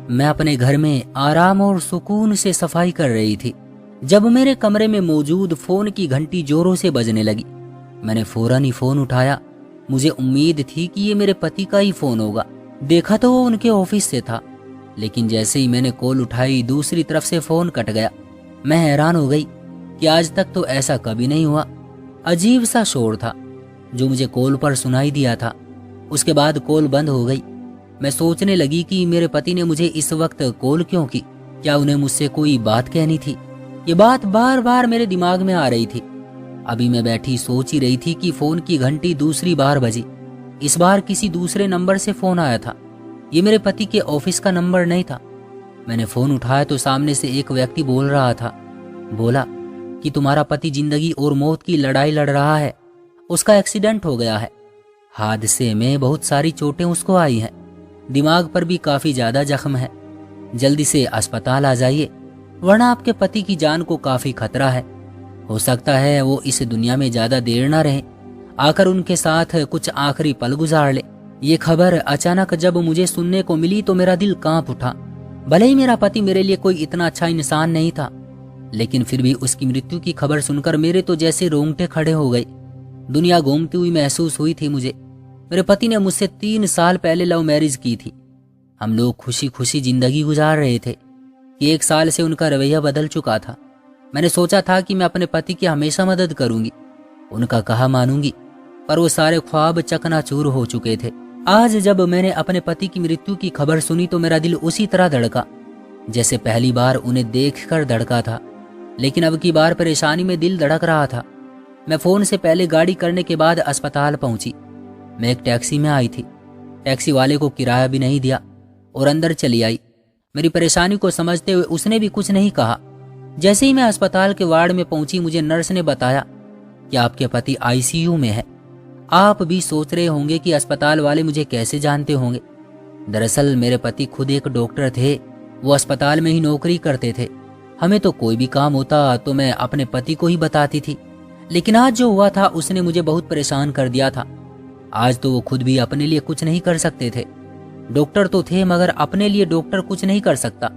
मैं अपने घर में आराम और सुकून से सफाई कर रही थी जब मेरे कमरे में मौजूद फोन की घंटी जोरों से बजने लगी। मैंने फौरन ही फोन उठाया। मुझे उम्मीद थी कि ये मेरे पति का ही फोन होगा। देखा तो वो उनके ऑफिस से था, लेकिन जैसे ही मैंने कॉल उठाई दूसरी तरफ से फोन कट गया। मैं हैरान हो गई कि आज तक तो ऐसा कभी नहीं हुआ। अजीब सा शोर था जो मुझे कॉल पर सुनाई दिया था। उसके बाद कॉल बंद हो गई। मैं सोचने लगी कि मेरे पति ने मुझे इस वक्त कॉल क्यों की। क्या उन्हें मुझसे कोई बात कहनी थी? ये बात बार बार मेरे दिमाग में आ रही थी। अभी मैं बैठी सोच ही रही थी कि फोन की घंटी दूसरी बार बजी। इस बार किसी दूसरे नंबर से फोन आया था। ये मेरे पति के ऑफिस का नंबर नहीं था। मैंने फोन उठाया तो सामने से एक व्यक्ति बोल रहा था। बोला कि तुम्हारा पति जिंदगी और मौत की लड़ाई लड़ रहा है। उसका एक्सीडेंट हो गया है। हादसे में बहुत सारी चोटें उसको आई हैं। दिमाग पर भी काफी ज्यादा जख्म है। जल्दी से अस्पताल आ जाइए, वरना आपके पति की जान को काफी खतरा है। हो सकता है वो इस दुनिया में ज्यादा देर ना रहे, आकर उनके साथ कुछ आखिरी पल गुजार ले। ये खबर अचानक जब मुझे सुनने को मिली तो मेरा दिल कांप उठा। भले ही मेरा पति मेरे लिए कोई इतना अच्छा इंसान नहीं था, लेकिन फिर भी उसकी मृत्यु की खबर सुनकर मेरे तो जैसे रोंगटे खड़े हो गए। दुनिया घूमती हुई महसूस हुई थी मुझे। मेरे पति ने मुझसे 3 साल पहले लव मैरिज की थी। हम लोग खुशी खुशी जिंदगी गुजार रहे थे कि 1 साल से उनका रवैया बदल चुका था। मैंने सोचा था कि मैं अपने पति की हमेशा मदद करूंगी, उनका कहा मानूंगी, पर वो सारे ख्वाब चकनाचूर हो चुके थे। आज जब मैंने अपने पति की मृत्यु की खबर सुनी तो मेरा दिल उसी तरह धड़का जैसे पहली बार उन्हें देखकर धड़का था, लेकिन अब की बार परेशानी में दिल धड़क रहा था। मैं फोन से पहले गाड़ी करने के बाद अस्पताल पहुंची। मैं एक टैक्सी में आई थी। टैक्सी वाले को किराया भी नहीं दिया और अंदर चली आई। मेरी परेशानी को समझते हुए उसने भी कुछ नहीं कहा। जैसे ही मैं अस्पताल के वार्ड में पहुंची, मुझे नर्स ने बताया कि आपके पति आईसीयू में है। आप भी सोच रहे होंगे कि अस्पताल वाले मुझे कैसे जानते होंगे। दरअसल मेरे पति खुद एक डॉक्टर थे। वो अस्पताल में ही नौकरी करते थे। हमें तो कोई भी काम होता तो मैं अपने पति को ही बताती थी, लेकिन आज जो हुआ था उसने मुझे बहुत परेशान कर दिया था। आज तो वो खुद भी अपने लिए कुछ नहीं कर सकते थे। डॉक्टर तो थे, मगर अपने लिए डॉक्टर कुछ नहीं कर सकता।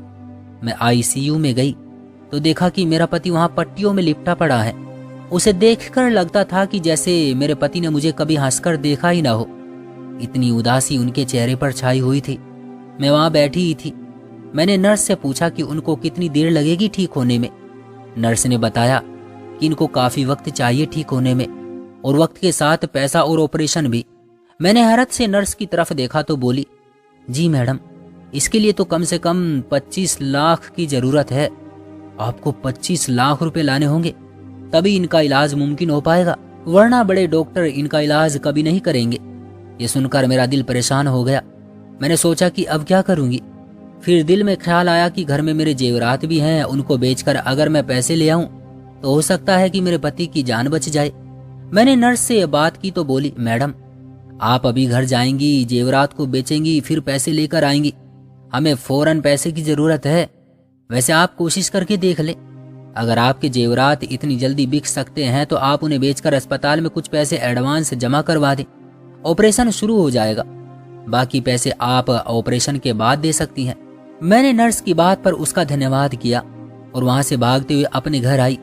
मैं आईसीयू में गई तो देखा कि मेरा पति वहां पट्टियों में लिपटा पड़ा है। उसे देखकर लगता था कि जैसे मेरे पति ने मुझे कभी हंसकर देखा ही ना हो। इतनी उदासी उनके चेहरे पर छाई हुई थी। मैं वहां बैठी ही थी। मैंने नर्स से पूछा कि उनको कितनी देर लगेगी ठीक होने में। नर्स ने बताया कि इनको काफी वक्त चाहिए ठीक होने में, और वक्त के साथ पैसा और ऑपरेशन भी। मैंने हैरत से नर्स की तरफ देखा तो बोली, जी मैडम, इसके लिए तो कम से कम 25 लाख की जरूरत है। आपको 25 लाख रुपए लाने होंगे, तभी इनका इलाज मुमकिन हो पाएगा, वरना बड़े डॉक्टर इनका इलाज कभी नहीं करेंगे। ये सुनकर मेरा दिल परेशान हो गया। मैंने सोचा कि अब क्या करूंगी। फिर दिल में ख्याल आया कि घर में मेरे जेवरात भी हैं, उनको बेचकर अगर मैं पैसे ले आऊं तो हो सकता है कि मेरे पति की जान बच जाए। मैंने नर्स से बात की तो बोली, मैडम आप अभी घर जाएंगी, जेवरात को बेचेंगी, फिर पैसे लेकर आएंगी। हमें फौरन पैसे की जरूरत है। वैसे आप कोशिश करके देख लें, अगर आपके जेवरात इतनी जल्दी बिक सकते हैं तो आप उन्हें बेचकर अस्पताल में कुछ पैसे एडवांस जमा करवा दें। ऑपरेशन शुरू हो जाएगा, बाकी पैसे आप ऑपरेशन के बाद दे सकती हैं। मैंने नर्स की बात पर उसका धन्यवाद किया और वहां से भागते हुए अपने घर आई।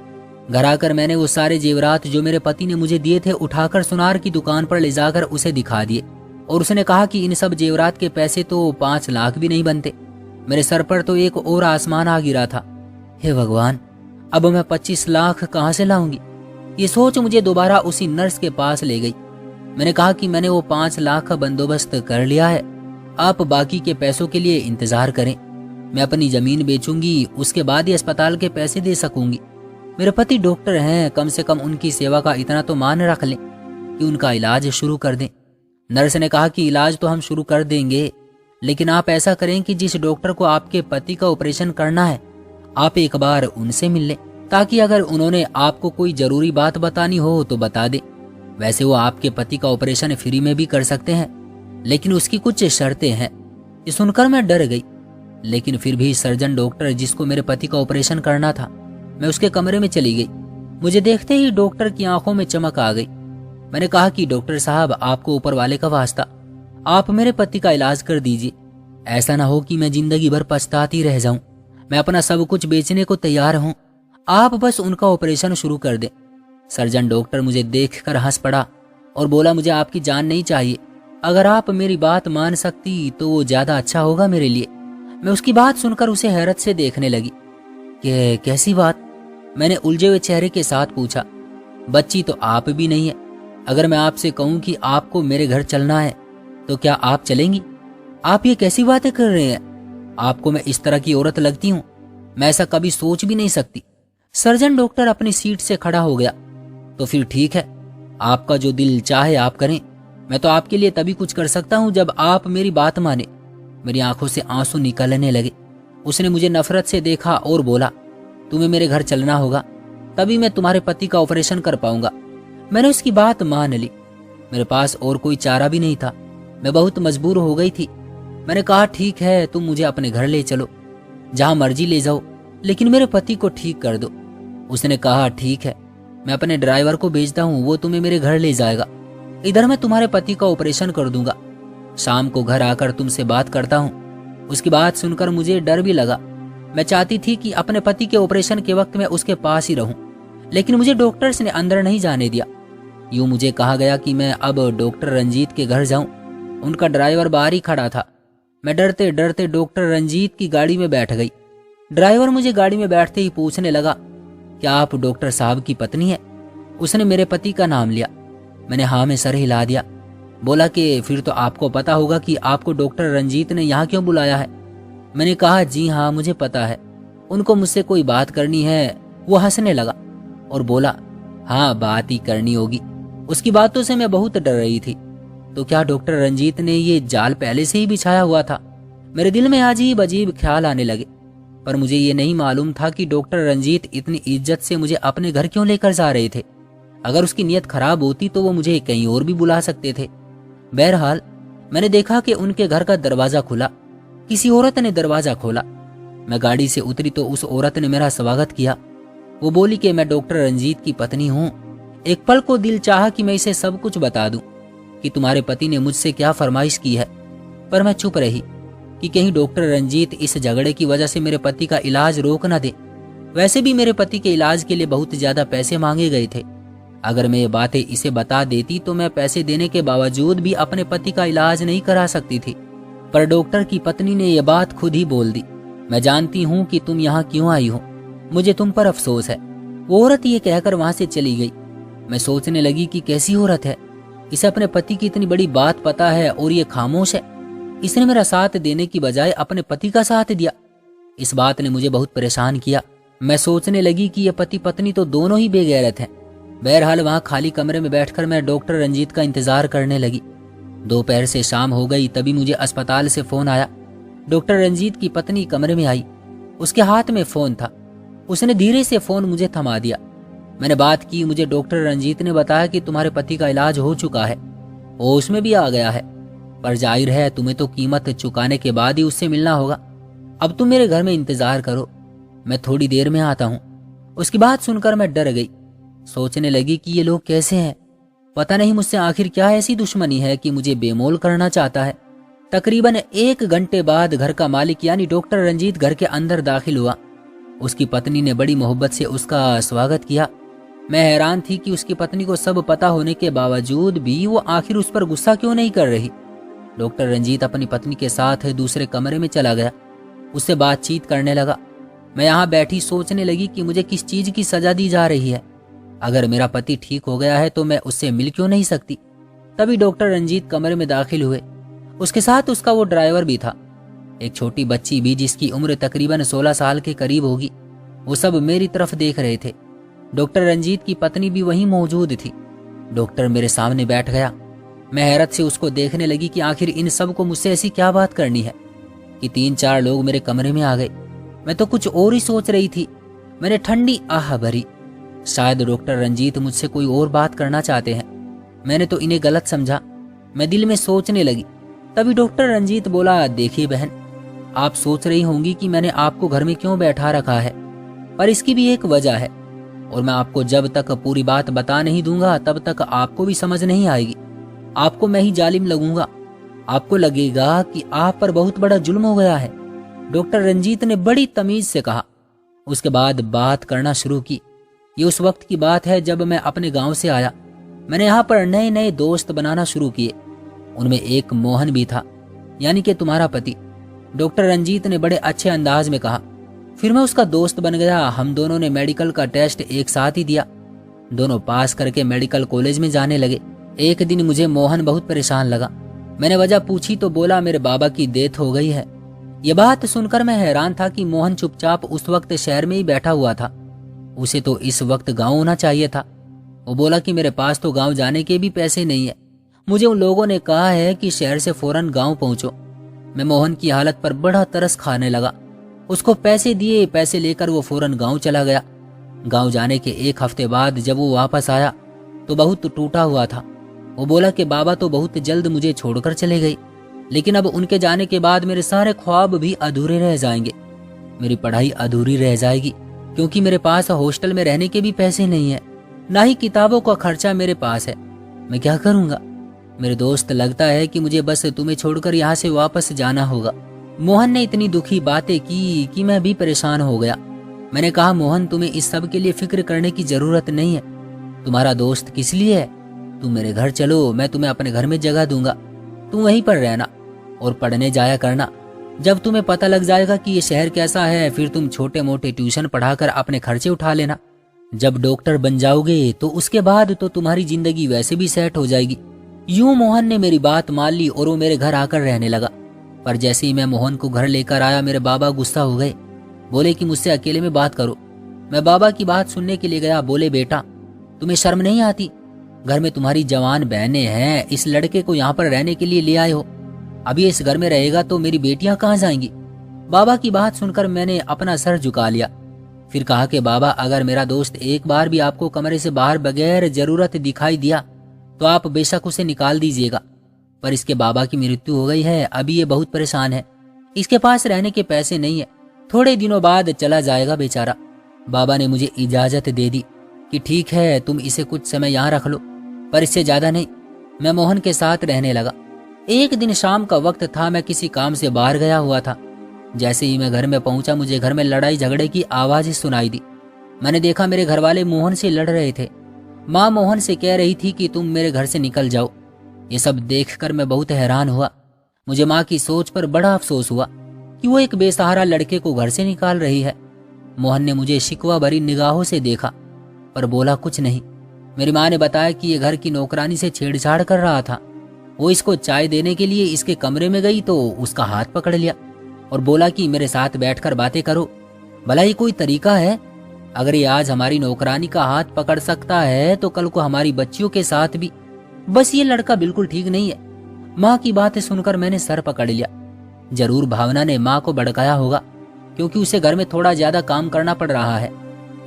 घर आकर मैंने वो सारे जेवरात जो मेरे पति ने मुझे दिए थे उठाकर सुनार की दुकान पर ले जाकर उसे दिखा दिए, और उसने कहा कि इन सब जेवरात के पैसे तो 5 लाख भी नहीं बनते। मेरे सर पर तो एक और आसमान आ गिरा था। हे भगवान, अब मैं 25 लाख कहाँ से लाऊंगी? ये सोच मुझे दोबारा उसी नर्स के पास ले गई। मैंने कहा कि मैंने वो 5 लाख का बंदोबस्त कर लिया है, आप बाकी के पैसों के लिए इंतजार करें। मैं अपनी जमीन बेचूंगी, उसके बाद ही अस्पताल के पैसे दे सकूंगी। मेरे पति डॉक्टर हैं, कम से कम उनकी सेवा का इतना तो मान रख लें कि उनका इलाज शुरू कर दें। नर्स ने कहा कि इलाज तो हम शुरू कर देंगे, लेकिन आप ऐसा करें कि जिस डॉक्टर को आपके पति का ऑपरेशन करना है आप एक बार उनसे मिल लें, ताकि अगर उन्होंने आपको कोई जरूरी बात बतानी हो तो बता दें। वैसे वो आपके पति का ऑपरेशन फ्री में भी कर सकते हैं, लेकिन उसकी कुछ शर्तें हैं। ये सुनकर मैं डर गई, लेकिन फिर भी सर्जन डॉक्टर जिसको मेरे पति का ऑपरेशन करना था, मैं उसके कमरे में चली गई। मुझे देखते ही डॉक्टर की आंखों में चमक आ गई। मैंने कहा कि डॉक्टर साहब, आपको ऊपर वाले का वास्ता, आप मेरे पति का इलाज कर दीजिए। ऐसा ना हो कि मैं जिंदगी भर पछताती रह जाऊं। मैं अपना सब कुछ बेचने को तैयार हूं, आप बस उनका ऑपरेशन शुरू कर दें। सर्जन डॉक्टर मुझे देखकर हंस पड़ा और बोला, मुझे आपकी जान नहीं चाहिए। अगर आप मेरी बात मान सकती तो वो ज्यादा अच्छा होगा मेरे लिए। मैं उसकी बात सुनकर उसे हैरत से देखने लगी। कि कैसी बात? मैंने उलझे हुए चेहरे के साथ पूछा। बच्ची तो आप भी नहीं है। अगर मैं आपसे कहूं कि आपको मेरे घर चलना है तो क्या आप चलेंगी? आप ये कैसी बातें कर रहे हैं? आपको मैं इस तरह की औरत लगती हूं? मैं ऐसा कभी सोच भी नहीं सकती। सर्जन डॉक्टर अपनी सीट से खड़ा हो गया। तो फिर ठीक है, आपका जो दिल चाहे आप करें। मैं तो आपके लिए तभी कुछ कर सकता हूं जब आप मेरी बात माने। मेरी आंखों से आंसू निकलने लगे। उसने मुझे नफरत से देखा और बोला, तुम्हें मेरे घर चलना होगा, तभी मैं तुम्हारे पति का ऑपरेशन कर पाऊंगा। मैंने उसकी बात मान ली। मेरे पास और कोई चारा भी नहीं था। मैं बहुत मजबूर हो गई थी। मैंने कहा, ठीक है, तुम मुझे अपने घर ले चलो, जहां मर्जी ले जाओ, लेकिन मेरे पति को ठीक कर दो। उसने कहा, ठीक है, मैं अपने ड्राइवर को भेजता हूँ, वो तुम्हें मेरे घर ले जाएगा। इधर मैं तुम्हारे पति का ऑपरेशन कर दूंगा। शाम को घर आकर तुमसे बात करता हूँ। उसकी बात सुनकर मुझे डर भी लगा। मैं चाहती थी कि अपने पति के ऑपरेशन के वक्त मैं उसके पास ही रहूं, लेकिन मुझे डॉक्टर्स ने अंदर नहीं जाने दिया। यूं मुझे कहा गया कि मैं अब डॉक्टर रंजीत के घर जाऊं। उनका ड्राइवर बाहर ही खड़ा था। मैं डरते डरते डॉक्टर रंजीत की गाड़ी में बैठ गई। ड्राइवर मुझे गाड़ी में बैठते ही पूछने लगा, क्या आप डॉक्टर साहब की पत्नी है? उसने मेरे पति का नाम लिया। मैंने हाँ में सर हिला दिया। बोला कि फिर तो आपको पता होगा कि आपको डॉक्टर रंजीत ने यहाँ क्यों बुलाया है। मैंने कहा, जी हाँ, मुझे पता है, उनको मुझसे कोई बात करनी है। वो हंसने लगा और बोला, हाँ, बात ही करनी होगी। उसकी बातों से मैं बहुत डर रही थी। तो क्या डॉक्टर रंजीत ने ये जाल पहले से ही बिछाया हुआ था? मेरे दिल में अजीब अजीब ख्याल आने लगे, पर मुझे ये नहीं मालूम था कि डॉक्टर रंजीत इतनी इज्जत से मुझे अपने घर क्यों लेकर जा रहे थे। अगर उसकी नीयत खराब होती तो वो मुझे कहीं और भी बुला सकते थे। बहरहाल मैंने देखा कि उनके घर का दरवाजा खुला। किसी औरत ने दरवाजा खोला। मैं गाड़ी से उतरी तो उस औरत ने मेरा स्वागत किया। वो बोली कि मैं डॉक्टर रंजीत की पत्नी हूँ। एक पल को दिल चाहा कि मैं इसे सब कुछ बता दूं कि तुम्हारे पति ने मुझसे क्या फरमाइश की है, पर मैं चुप रही कि कहीं डॉक्टर रंजीत इस झगड़े की वजह से मेरे पति का इलाज रोक न दे। वैसे भी मेरे पति के इलाज के लिए बहुत ज्यादा पैसे मांगे गए थे। अगर मैं ये बातें इसे बता देती तो मैं पैसे देने के बावजूद भी अपने पति का इलाज नहीं करा सकती थी। पर डॉक्टर की पत्नी ने यह बात खुद ही बोल दी, मैं जानती हूँ कि तुम यहाँ क्यों आई हो, मुझे तुम पर अफसोस है। वो औरत ये कहकर वहां से चली गई। मैं सोचने लगी कि कैसी औरत है, इसे अपने पति की इतनी बड़ी बात पता है और ये खामोश है। इसने मेरा साथ देने की बजाय अपने पति का साथ दिया। इस बात ने मुझे बहुत परेशान किया। मैं सोचने लगी कि ये पति पत्नी तो दोनों ही बेगैरत हैं। बहरहाल वहां खाली कमरे में बैठकर मैं डॉक्टर रंजीत का इंतजार करने लगी। दोपहर से शाम हो गई, तभी मुझे अस्पताल से फोन आया। डॉक्टर रंजीत की पत्नी कमरे में आई। उसके हाथ में फोन था। उसने धीरे से फोन मुझे थमा दिया। मैंने बात की। मुझे डॉक्टर रंजीत ने बताया कि तुम्हारे पति का इलाज हो चुका है, होश में भी आ गया है, पर जाहिर है तुम्हें तो कीमत चुकाने के बाद ही उससे मिलना होगा। अब तुम मेरे घर में इंतजार करो, मैं थोड़ी देर में आता हूँ। उसकी बात सुनकर मैं डर गई। सोचने लगी कि ये लोग कैसे हैं, पता नहीं मुझसे आखिर क्या ऐसी दुश्मनी है कि मुझे बेमोल करना चाहता है। तकरीबन 1 घंटे बाद घर का मालिक यानी डॉक्टर रंजीत घर के अंदर दाखिल हुआ। उसकी पत्नी ने बड़ी मोहब्बत से उसका स्वागत किया। मैं हैरान थी कि उसकी पत्नी को सब पता होने के बावजूद भी वो आखिर उस पर गुस्सा क्यों नहीं कर रही। डॉक्टर रंजीत अपनी पत्नी के साथ दूसरे कमरे में चला गया। उससे बातचीत करने लगा। मैं यहाँ बैठी सोचने लगी कि मुझे किस चीज की सजा दी जा रही है। अगर मेरा पति ठीक हो गया है तो मैं उससे मिल क्यों नहीं सकती। तभी डॉक्टर रंजीत कमरे में दाखिल हुए। उसके साथ उसका वो ड्राइवर भी था, एक छोटी बच्ची भी जिसकी उम्र तकरीबन 16 साल के करीब होगी। वो सब मेरी तरफ देख रहे थे। डॉक्टर रंजीत की पत्नी भी वहीं मौजूद थी। डॉक्टर मेरे सामने बैठ गया। मैं हैरत से उसको देखने लगी कि आखिर इन सब को मुझसे ऐसी क्या बात करनी है कि 3-4 लोग मेरे कमरे में आ गए। मैं तो कुछ और ही सोच रही थी। मैंने ठंडी आह भरी। शायद डॉक्टर रंजीत मुझसे कोई और बात करना चाहते हैं। मैंने तो इन्हें गलत समझा। मैं दिल में सोचने लगी। तभी डॉक्टर रंजीत बोला, देखिए बहन, आप सोच रही होंगी कि मैंने आपको घर में क्यों बैठा रखा है, पर इसकी भी एक वजह है और मैं आपको जब तक पूरी बात बता नहीं दूंगा तब तक आपको भी समझ नहीं आएगी। आपको मैं ही जालिम लगूंगा। आपको लगेगा कि आप पर बहुत बड़ा जुल्म हो गया है, डॉक्टर रंजीत ने बड़ी तमीज से कहा। उसके बाद बात करना शुरू की। ये उस वक्त की बात है जब मैं अपने गांव से आया। मैंने यहाँ पर नए नए दोस्त बनाना शुरू किए। उनमें एक मोहन भी था, यानी कि तुम्हारा पति, डॉक्टर रंजीत ने बड़े अच्छे अंदाज में कहा। फिर मैं उसका दोस्त बन गया। हम दोनों ने मेडिकल का टेस्ट एक साथ ही दिया। दोनों पास करके मेडिकल कॉलेज में जाने लगे। एक दिन मुझे मोहन बहुत परेशान लगा। मैंने वजह पूछी तो बोला मेरे बाबा की डेथ हो गई है। ये बात सुनकर मैं हैरान था कि मोहन चुपचाप उस वक्त शहर में ही बैठा हुआ था। उसे तो इस वक्त गांव होना चाहिए था। वो बोला कि मेरे पास तो गांव जाने के भी पैसे नहीं है। मुझे उन लोगों ने कहा है कि शहर से फौरन गांव पहुंचो। मैं मोहन की हालत पर बड़ा तरस खाने लगा। उसको पैसे दिए। पैसे लेकर वो फौरन गांव चला गया। गांव जाने के एक हफ्ते बाद जब वो वापस आया तो बहुत टूटा हुआ था। वो बोला कि बाबा तो बहुत जल्द मुझे छोड़कर चले गए, लेकिन अब उनके जाने के बाद मेरे सारे ख्वाब भी अधूरे रह जाएंगे। मेरी पढ़ाई अधूरी रह जाएगी क्योंकि मेरे पास हॉस्टल में रहने के भी पैसे नहीं है, ना ही किताबों का खर्चा मेरे पास है। मैं क्या करूंगा? मेरे दोस्त, लगता है कि मुझे बस तुम्हें छोड़कर यहाँ से वापस जाना होगा। मोहन ने इतनी दुखी बातें की कि मैं भी परेशान हो गया। मैंने कहा, मोहन, तुम्हें इस सब के लिए फिक्र करने की जरूरत नहीं है। तुम्हारा दोस्त किस लिए है? तुम मेरे घर चलो, मैं तुम्हें अपने घर में जगह दूंगा। तुम वहीं पर रहना और पढ़ने जाया करना। जब तुम्हें पता लग जाएगा कि ये शहर कैसा है, फिर तुम छोटे मोटे ट्यूशन पढ़ाकर अपने खर्चे उठा लेना। जब डॉक्टर बन जाओगे तो उसके बाद तो तुम्हारी जिंदगी वैसे भी सेट हो जाएगी। यूं मोहन ने मेरी बात मान ली और वो मेरे घर आकर रहने लगा। पर जैसे ही मैं मोहन को घर लेकर आया, मेरे बाबा गुस्सा हो गए। बोले कि मुझसे अकेले में बात करो। मैं बाबा की बात सुनने के लिए गया। बोले, बेटा, तुम्हें शर्म नहीं आती? घर में तुम्हारी जवान बहनें हैं, इस लड़के को यहाँ पर रहने के लिए ले आए हो। अभी इस घर में रहेगा तो मेरी बेटियां कहाँ जाएंगी? बाबा की बात सुनकर मैंने अपना सर झुका लिया। फिर कहा कि बाबा, अगर मेरा दोस्त एक बार भी आपको कमरे से बाहर बगैर जरूरत दिखाई दिया तो आप बेशक उसे निकाल दीजिएगा। पर इसके बाबा की मृत्यु हो गई है, अभी ये बहुत परेशान है। इसके पास रहने के पैसे नहीं है, थोड़े दिनों बाद चला जाएगा बेचारा। बाबा ने मुझे इजाजत दे दी कि ठीक है, तुम इसे कुछ समय यहाँ रख लो, पर इससे ज्यादा नहीं। मैं मोहन के साथ रहने लगा। एक दिन शाम का वक्त था। मैं किसी काम से बाहर गया हुआ था। जैसे ही मैं घर में पहुंचा, मुझे घर में लड़ाई झगड़े की आवाज सुनाई दी। मैंने देखा मेरे घर वाले मोहन से लड़ रहे थे। माँ मोहन से कह रही थी कि तुम मेरे घर से निकल जाओ। ये सब देखकर मैं बहुत हैरान हुआ। मुझे माँ की सोच पर बड़ा अफसोस हुआ कि वो एक बेसहारा लड़के को घर से निकाल रही है। मोहन ने मुझे शिकवा भरी निगाहों से देखा पर बोला कुछ नहीं। मेरी माँ ने बताया कि ये घर की नौकरानी से छेड़छाड़ कर रहा था। वो इसको चाय देने के लिए इसके कमरे में गई तो उसका हाथ पकड़ लिया और बोला कि मेरे साथ बैठकर बातें करो। भला ये कोई तरीका है? अगर ये आज हमारी नौकरानी का हाथ पकड़ सकता है तो कल को हमारी बच्चियों के साथ भी। बस ये लड़का बिल्कुल ठीक नहीं है। माँ की बातें सुनकर मैंने सर पकड़ लिया। जरूर भावना ने माँ को भड़काया होगा क्योंकि उसे घर में थोड़ा ज्यादा काम करना पड़ रहा है।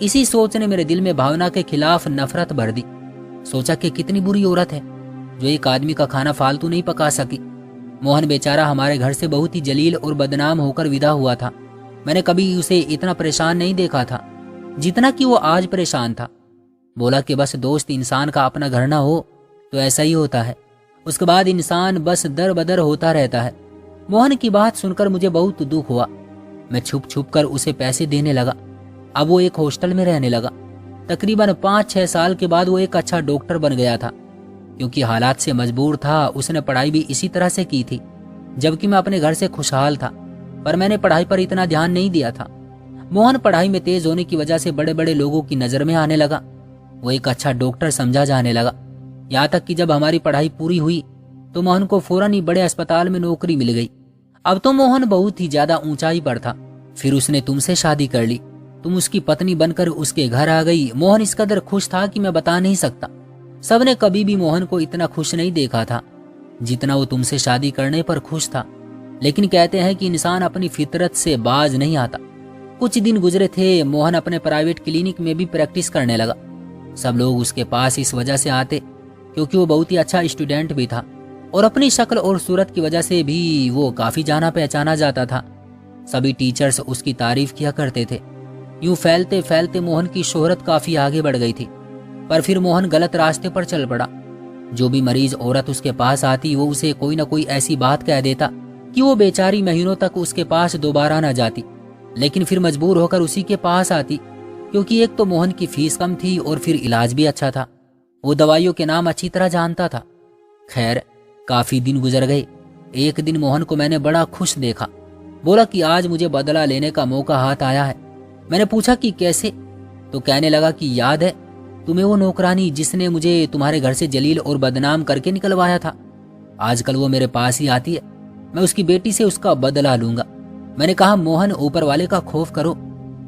इसी सोच ने मेरे दिल में भावना के खिलाफ नफरत भर दी। सोचा कि कितनी बुरी औरत है जो एक आदमी का खाना फालतू नहीं पका सकी। मोहन बेचारा हमारे घर से बहुत ही जलील और बदनाम होकर विदा हुआ था। मैंने कभी उसे इतना परेशान नहीं देखा था जितना कि वो आज परेशान था। बोला कि बस दोस्त इंसान का अपना घर ना हो तो ऐसा ही होता है, उसके बाद इंसान बस दर बदर होता रहता है। मोहन की बात सुनकर मुझे बहुत दुख हुआ। मैं छुप छुप कर उसे पैसे देने लगा। अब वो एक हॉस्टल में रहने लगा। तकरीबन 5-6 साल के बाद वो एक अच्छा डॉक्टर बन गया था। क्योंकि हालात से मजबूर था, उसने पढ़ाई भी इसी तरह से की थी, जबकि मैं अपने घर से खुशहाल था। पर मैंने पढ़ाई पर इतना ध्यान नहीं दिया था। मोहन पढ़ाई में तेज होने की वजह से बड़े बड़े लोगों की नजर में आने लगा। वो एक अच्छा डॉक्टर समझा जाने लगा। यहाँ तक कि जब हमारी पढ़ाई पूरी हुई तो मोहन को फौरन ही बड़े अस्पताल में नौकरी मिल गई। अब तो मोहन बहुत ही ज्यादा ऊंचाई पर था। फिर उसने तुमसे शादी कर ली। तुम उसकी पत्नी बनकर उसके घर आ गई। मोहन इस कदर खुश था कि मैं बता नहीं सकता। सबने कभी भी मोहन को इतना खुश नहीं देखा था जितना वो तुमसे शादी करने पर खुश था। लेकिन कहते हैं कि इंसान अपनी फितरत से बाज नहीं आता। कुछ दिन गुजरे थे, मोहन अपने प्राइवेट क्लिनिक में भी प्रैक्टिस करने लगा। सब लोग उसके पास इस वजह से आते क्योंकि वो बहुत ही अच्छा स्टूडेंट भी था और अपनी शक्ल और सूरत की वजह से भी वो काफी जाना पहचाना जाता था। सभी टीचर्स उसकी तारीफ किया करते थे। यूं फैलते फैलते मोहन की शोहरत काफी आगे बढ़ गई थी। पर फिर मोहन गलत रास्ते पर चल पड़ा। जो भी मरीज औरत उसके पास आती वो उसे कोई ना कोई ऐसी बात कह देता कि वो बेचारी महीनों तक उसके पास दोबारा ना जाती, लेकिन फिर मजबूर होकर उसी के पास आती, क्योंकि एक तो मोहन की फीस कम थी और फिर इलाज भी अच्छा था। वो दवाइयों के नाम अच्छी तरह जानता था। खैर, काफी दिन गुजर गए। एक दिन मोहन को मैंने बड़ा खुश देखा। बोला कि आज मुझे बदला लेने का मौका हाथ आया है। मैंने पूछा कि कैसे, तो कहने लगा कि याद है तुम्हें वो नौकरानी जिसने मुझे तुम्हारे घर से जलील और बदनाम करके निकलवाया था, आजकल वो मेरे पास ही आती है। मैं उसकी बेटी से उसका बदला लूंगा। मैंने कहा मोहन, ऊपर वाले का खौफ करो,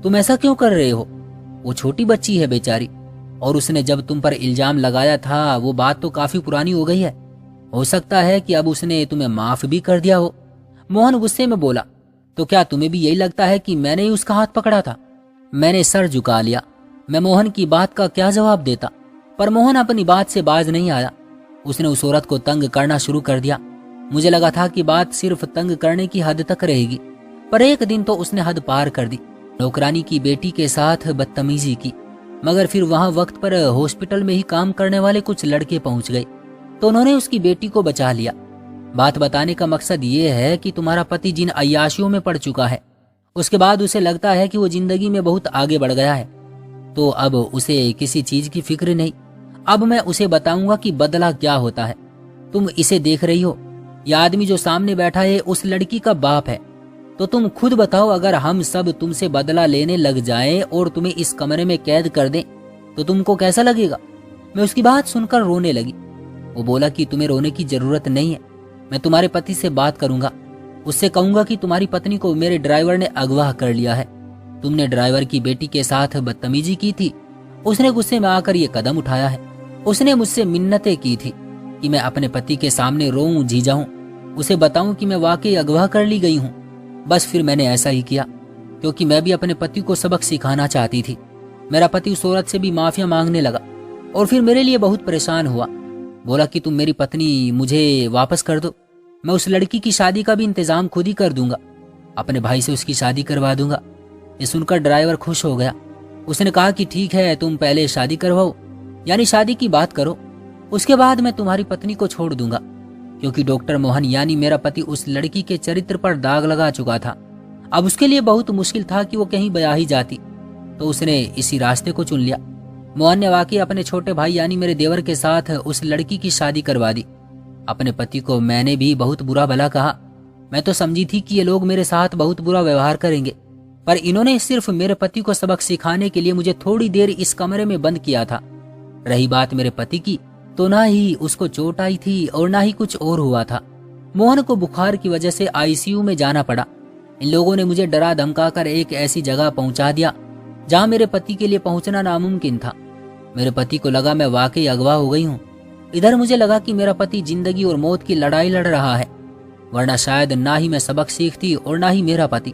तुम ऐसा क्यों कर रहे हो? वो छोटी बच्ची है बेचारी, और उसने जब तुम पर इल्जाम लगाया था वो बात तो काफी पुरानी हो गई है। हो सकता है कि अब उसने तुम्हें माफ भी कर दिया हो। मोहन गुस्से में बोला, तो क्या तुम्हें भी यही लगता है कि मैंने ही उसका हाथ पकड़ा था? मैंने सर झुका लिया। मैं मोहन की बात का क्या जवाब देता, पर मोहन अपनी बात से बाज नहीं आया। उसने उस औरत को तंग करना शुरू कर दिया। मुझे लगा था कि बात सिर्फ तंग करने की हद तक रहेगी, पर एक दिन तो उसने हद पार कर दी। नौकरानी की बेटी के साथ बदतमीजी की, मगर फिर वहां वक्त पर हॉस्पिटल में ही काम करने वाले कुछ लड़के पहुंच गए, तो उन्होंने उसकी बेटी को बचा लिया। बात बताने का मकसद ये है कि तुम्हारा पति जिन अय्याशियों में पड़ चुका है, उसके बाद उसे लगता है कि वो जिंदगी में बहुत आगे बढ़ गया है, तो अब उसे किसी चीज की फिक्र नहीं। अब मैं उसे बताऊंगा कि बदला क्या होता है। तुम इसे देख रही हो, यह आदमी जो सामने बैठा है उस लड़की का बाप है। तो तुम खुद बताओ, अगर हम सब तुमसे बदला लेने लग जाएं और तुम्हें इस कमरे में कैद कर दें तो तुमको कैसा लगेगा? मैं उसकी बात सुनकर रोने लगी। वो बोला कि तुम्हें रोने की जरूरत नहीं है, मैं तुम्हारे पति से बात करूंगा, उससे कहूंगा कि तुम्हारी पत्नी को मेरे ड्राइवर ने अगवा कर लिया है। तुमने ड्राइवर की बेटी के साथ बदतमीजी की थी, उसने गुस्से में आकर ये कदम उठाया है। उसने मुझसे मिन्नतें की थी कि मैं अपने पति के सामने रोऊं झीझाऊं, उसे बताऊं कि मैं वाकई अगवा कर ली गई हूं। बस फिर मैंने ऐसा ही किया, क्योंकि मैं भी अपने पति को सबक सिखाना चाहती थी। मेरा पति उस औरत से भी माफिया मांगने लगा और फिर मेरे लिए बहुत परेशान हुआ। बोला कि तुम मेरी पत्नी मुझे वापस कर दो, मैं उस लड़की की शादी का भी इंतजाम खुद ही कर दूंगा, अपने भाई से उसकी शादी करवा दूंगा। ये सुनकर ड्राइवर खुश हो गया। उसने कहा कि ठीक है, तुम पहले शादी करवाओ, यानी शादी की बात करो, उसके बाद मैं तुम्हारी पत्नी को छोड़ दूंगा। क्योंकि डॉक्टर मोहन यानी मेरा पति उस लड़की के चरित्र पर दाग लगा चुका था। अब उसके लिए बहुत मुश्किल था कि वो कहीं बया ही जाती, तो उसने इसी रास्ते को चुन लिया। मोहन ने वाकई अपने छोटे भाई यानी मेरे देवर के साथ उस लड़की की शादी करवा दी। अपने पति को मैंने भी बहुत बुरा भला कहा। मैं तो समझी थी कि ये लोग मेरे साथ बहुत बुरा व्यवहार करेंगे, पर इन्होंने सिर्फ मेरे पति को सबक सिखाने के लिए मुझे थोड़ी देर इस कमरे में बंद किया था। रही बात मेरे पति की, तो ना ही उसको चोट आई थी और ना ही कुछ और हुआ था। मोहन को बुखार की वजह से आईसीयू में जाना पड़ा। इन लोगों ने मुझे डरा धमकाकर एक ऐसी जगह पहुंचा दिया जहां मेरे पति के लिए पहुंचना नामुमकिन था। मेरे पति को लगा मैं वाकई अगवा हो गई हूँ। इधर मुझे लगा कि मेरा पति जिंदगी और मौत की लड़ाई लड़ रहा है, वरना शायद ना ही मैं सबक सीखती और ना ही मेरा पति।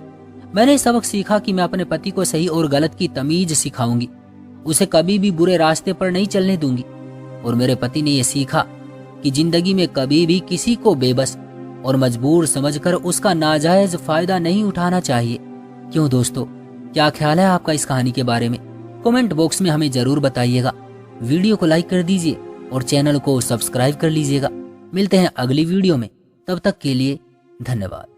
मैंने सबक सीखा कि मैं अपने पति को सही और गलत की तमीज सिखाऊंगी, उसे कभी भी बुरे रास्ते पर नहीं चलने दूंगी। और मेरे पति ने यह सीखा कि जिंदगी में कभी भी किसी को बेबस और मजबूर समझकर उसका नाजायज फायदा नहीं उठाना चाहिए। क्यों दोस्तों, क्या ख्याल है आपका इस कहानी के बारे में? कमेंट बॉक्स में हमें जरूर बताइएगा। वीडियो को लाइक कर दीजिए और चैनल को सब्सक्राइब कर लीजिएगा। मिलते हैं अगली वीडियो में, तब तक के लिए धन्यवाद।